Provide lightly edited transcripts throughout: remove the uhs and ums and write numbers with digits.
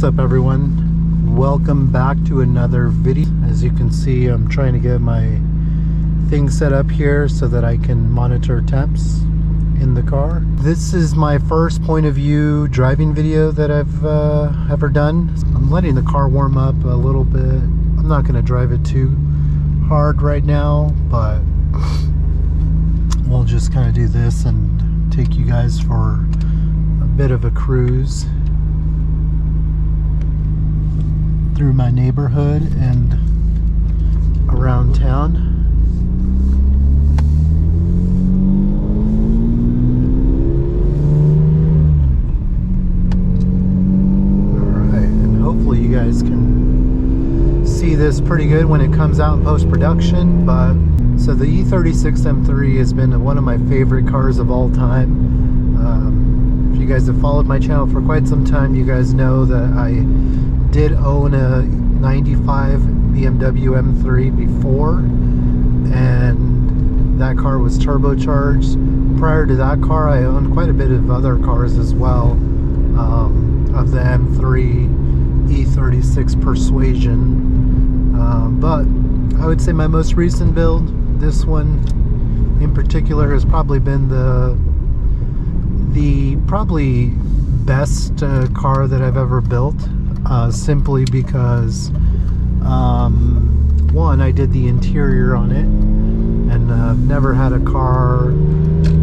What's up, everyone? Welcome back to another video. As you can see, I'm trying to get my thing set up here so that I can monitor temps in the car. This is my first point of view driving video that I've ever done. I'm letting the car warm up a little bit. I'm not going to drive it too hard right now, but we'll just kind of do this and take you guys for a bit of a cruise through my neighborhood and around town. Alright, and hopefully you guys can see this pretty good when it comes out in post-production. But so the E36 M3 has been one of my favorite cars of all time. If you guys have followed my channel for quite some time, you guys know that I did own a 95 BMW M3 before, and that car was turbocharged. Prior to that car, I owned quite a bit of other cars as well, of the M3 E36 Persuasion, but I would say my most recent build, this one in particular, has probably been the probably best car that I've ever built. Simply because one, I did the interior on it, and I've never had a car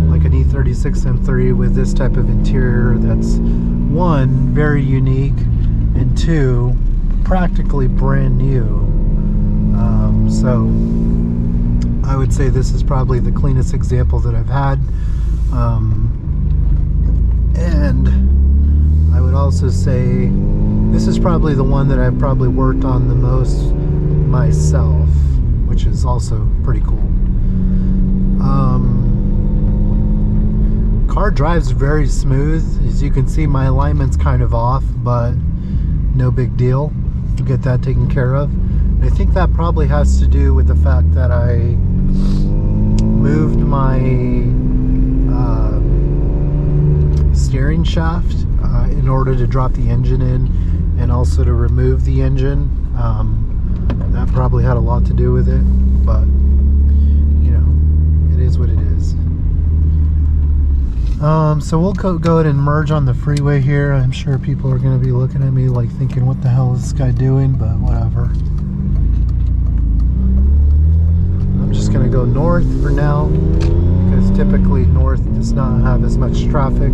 like an E36 M3 with this type of interior that's, one, very unique, and two, practically brand new. So I would say this is probably the cleanest example that I've had, and I would also say this is probably the one that I've probably worked on the most myself, which is also pretty cool. Car drives very smooth. As you can see, my alignment's kind of off, but no big deal. We'll get that taken care of. And I think that probably has to do with the fact that I moved my steering shaft in order to drop the engine in, and also to remove the engine. That probably had a lot to do with it, but you know, it is what it is. So we'll go ahead and merge on the freeway here. I'm sure people are going to be looking at me like thinking, what the hell is this guy doing? But whatever. I'm just going to go north for now, because typically north does not have as much traffic.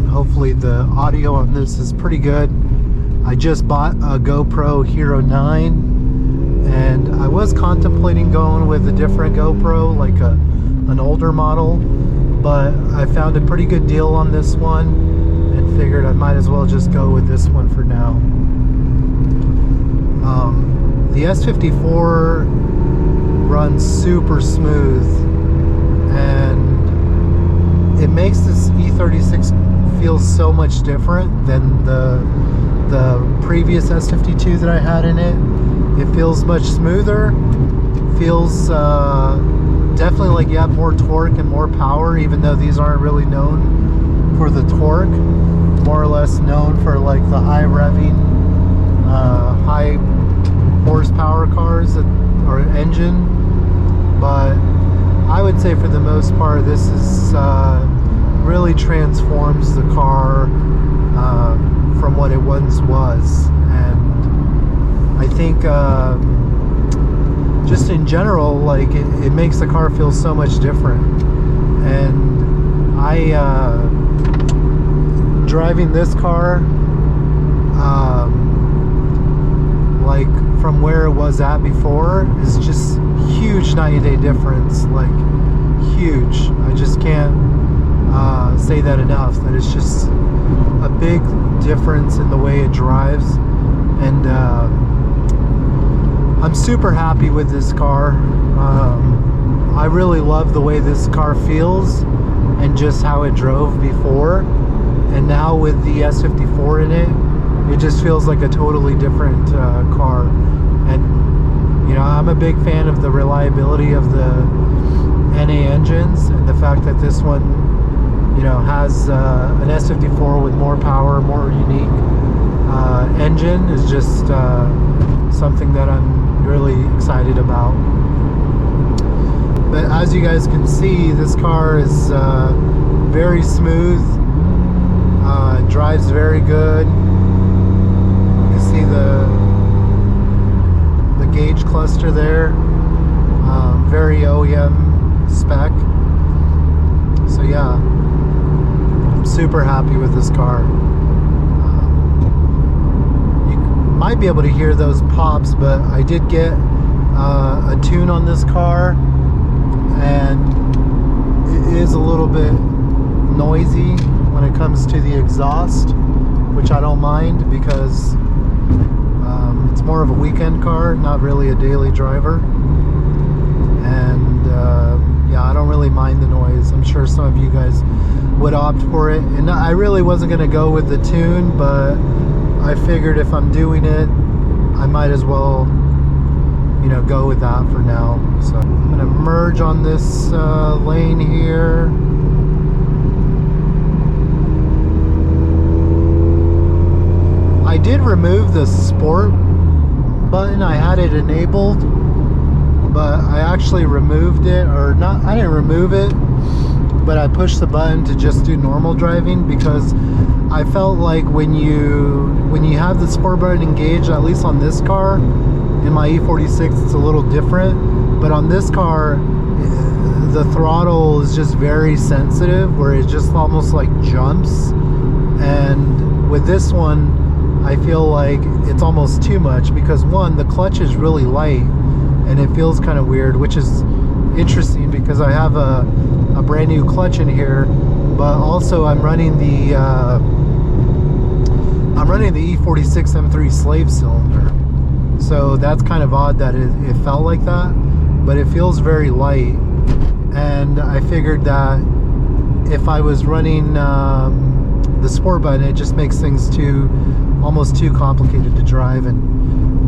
Hopefully the audio on this is pretty good. I just bought a GoPro Hero 9, and I was contemplating going with a different GoPro, like an older model, but I found a pretty good deal on this one and figured I might as well just go with this one for now. The S54 runs super smooth, and it makes this E36 feels so much different than the previous S52 that I had in it. It feels much smoother. Feels definitely like you have more torque and more power, even though these aren't really known for the torque. More or less known for like the high revving, high horsepower cars or engine. But I would say for the most part, this is really transforms the car from what it once was. And I think just in general, like it makes the car feel so much different. And I driving this car, like from where it was at before, is just huge night and day difference. Like huge. I just can't say that enough, that it's just a big difference in the way it drives. And I'm super happy with this car. I really love the way this car feels and just how it drove before, and now with the S54 in it, it just feels like a totally different car. And you know, I'm a big fan of the reliability of the NA engines, and the fact that this one, you know, has an S54 with more power, more unique. engine is just something that I'm really excited about. But as you guys can see, this car is very smooth, drives very good. You can see the gauge cluster there, very OEM spec. So yeah, I'm super happy with this car. You might be able to hear those pops, but I did get a tune on this car, and it is a little bit noisy when it comes to the exhaust, which I don't mind because it's more of a weekend car, not really a daily driver. And yeah, I don't really mind the noise. I'm sure some of you guys would opt for it, and I really wasn't going to go with the tune, but I figured if I'm doing it, I might as well, you know, go with that for now. So I'm going to merge on this lane here. I did remove the sport button. I had it enabled, but I actually removed it, or not, I didn't remove it, but I pushed the button to just do normal driving, because I felt like when you have the sport button engaged, at least on this car, in my E46 it's a little different, but on this car the throttle is just very sensitive, where it just almost like jumps. And with this one, I feel like it's almost too much, because one, the clutch is really light and it feels kind of weird, which is interesting because I have a brand new clutch in here, but also I'm running the E36 M3 slave cylinder, so that's kind of odd that it felt like that, but it feels very light. And I figured that if I was running the sport button, it just makes things almost too complicated to drive, and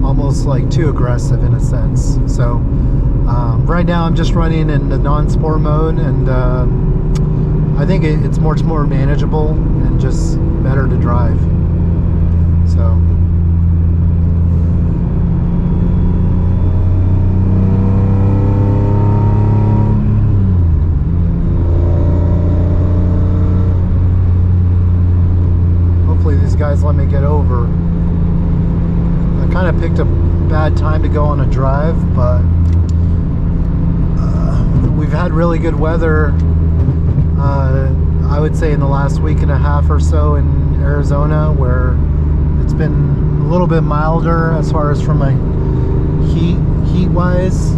almost like too aggressive in a sense. So right now I'm just running in the non-sport mode, and I think it's much more manageable and just better to drive. So hopefully these guys let me get over. I kind of picked a bad time to go on a drive, but we've had really good weather, I would say in the last week and a half or so in Arizona, where it's been a little bit milder as far as from my heat wise,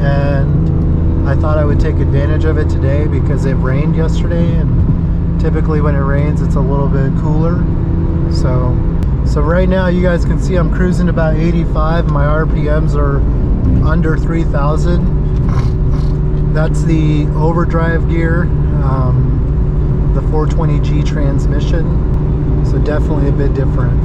and I thought I would take advantage of it today because it rained yesterday, and typically when it rains it's a little bit cooler. So right now you guys can see I'm cruising about 85. My RPMs are under 3,000. That's the overdrive gear, the 420G transmission, so definitely a bit different.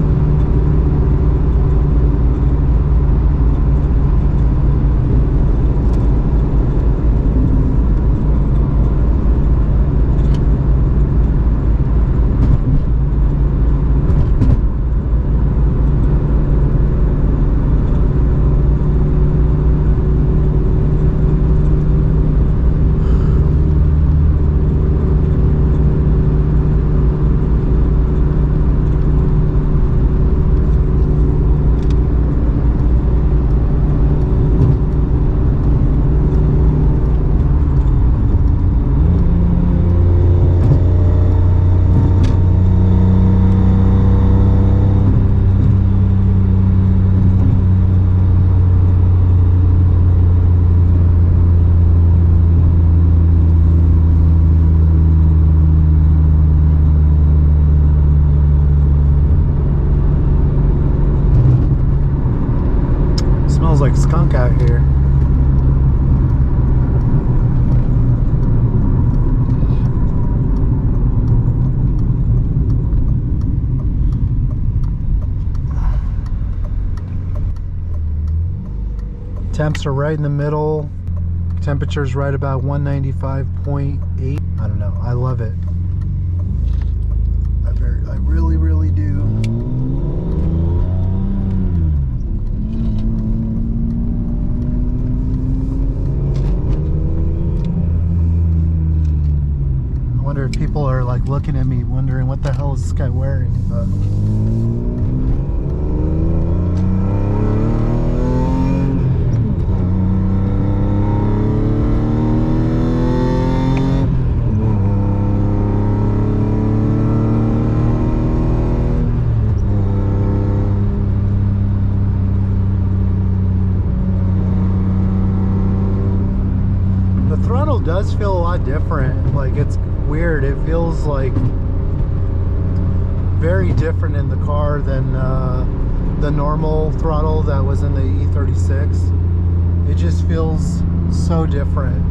Smells like skunk out here. Temps are right in the middle. Temperature's right about 195.8. I don't know. I love it. I really do. like looking at me wondering what the hell is this guy wearing, but the throttle does feel a lot different. Like, it's weird. It feels like very different in the car than the normal throttle that was in the E36. It just feels so different.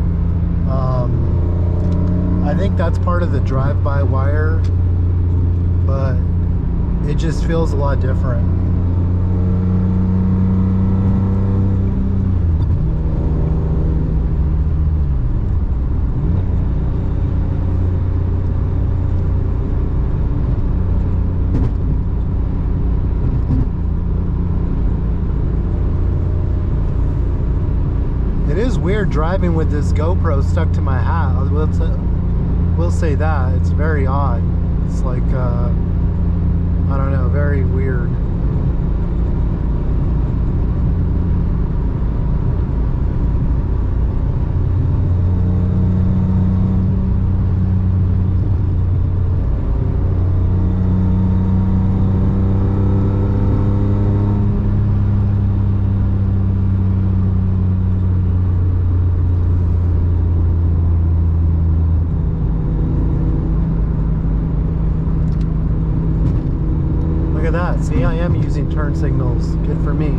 I think that's part of the drive-by-wire, but it just feels a lot different. It is weird driving with this GoPro stuck to my hat. We'll say that. It's very odd. It's like, I don't know, very weird. Look at that. See, I am using turn signals. Good for me.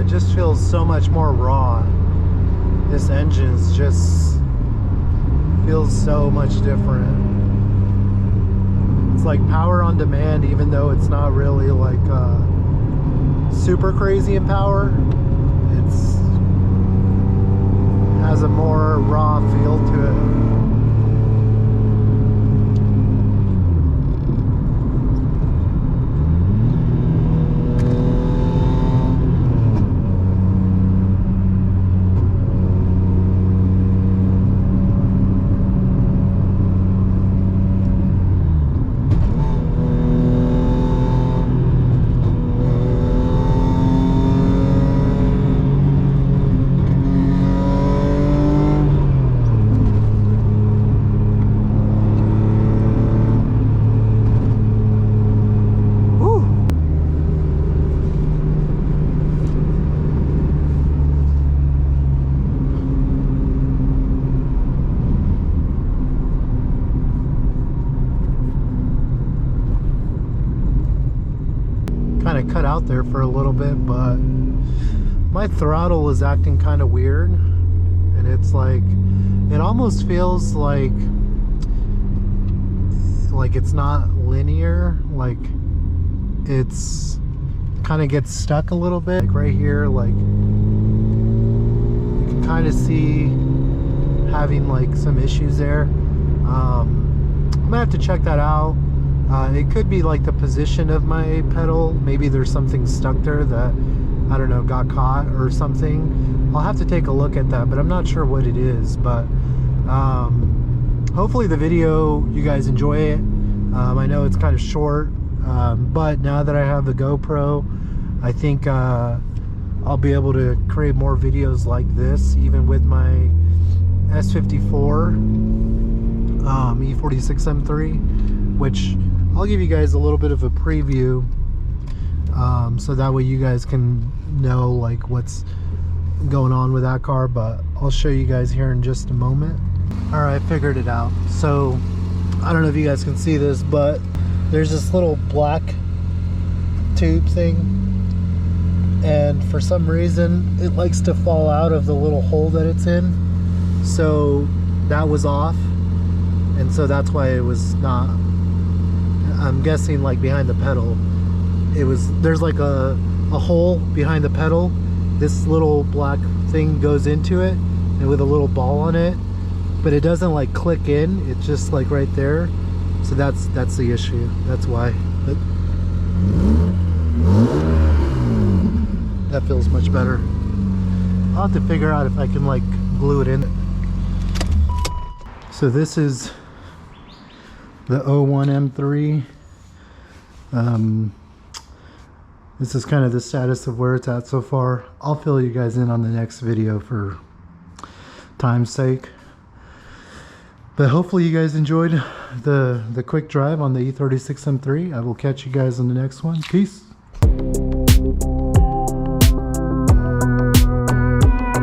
Just feels so much more raw. This engine's just feels so much different. It's like power on demand, even though it's not really like super crazy in power. It's has a more raw feel to it. Kind of cut out there for a little bit, but my throttle is acting kind of weird, and it's like, it almost feels like it's not linear, like it's kind of gets stuck a little bit. Like right here, like you can kind of see having like some issues there. I'm gonna have to check that out. It could be like the position of my pedal. Maybe there's something stuck there that, I don't know, got caught or something. I'll have to take a look at that, but I'm not sure what it is. But hopefully the video, you guys enjoy it. I know it's kind of short, but now that I have the GoPro, I think I'll be able to create more videos like this, even with my S54 E36 M3, which I'll give you guys a little bit of a preview, so that way you guys can know like what's going on with that car, but I'll show you guys here in just a moment. All right, I figured it out. So I don't know if you guys can see this, but there's this little black tube thing, and for some reason it likes to fall out of the little hole that it's in. so that was off, and so that's why it was not. I'm guessing like behind the pedal, there's like a hole behind the pedal. This little black thing goes into it, and with a little ball on it, but it doesn't like click in. It's just like right there. So that's the issue. That's why. But that feels much better. I'll have to figure out if I can like glue it in. So this is the 01 M3. This is kind of the status of where it's at so far. I'll fill you guys in on the next video for time's sake. But hopefully you guys enjoyed the quick drive on the E36 M3. I will catch you guys on the next one. Peace.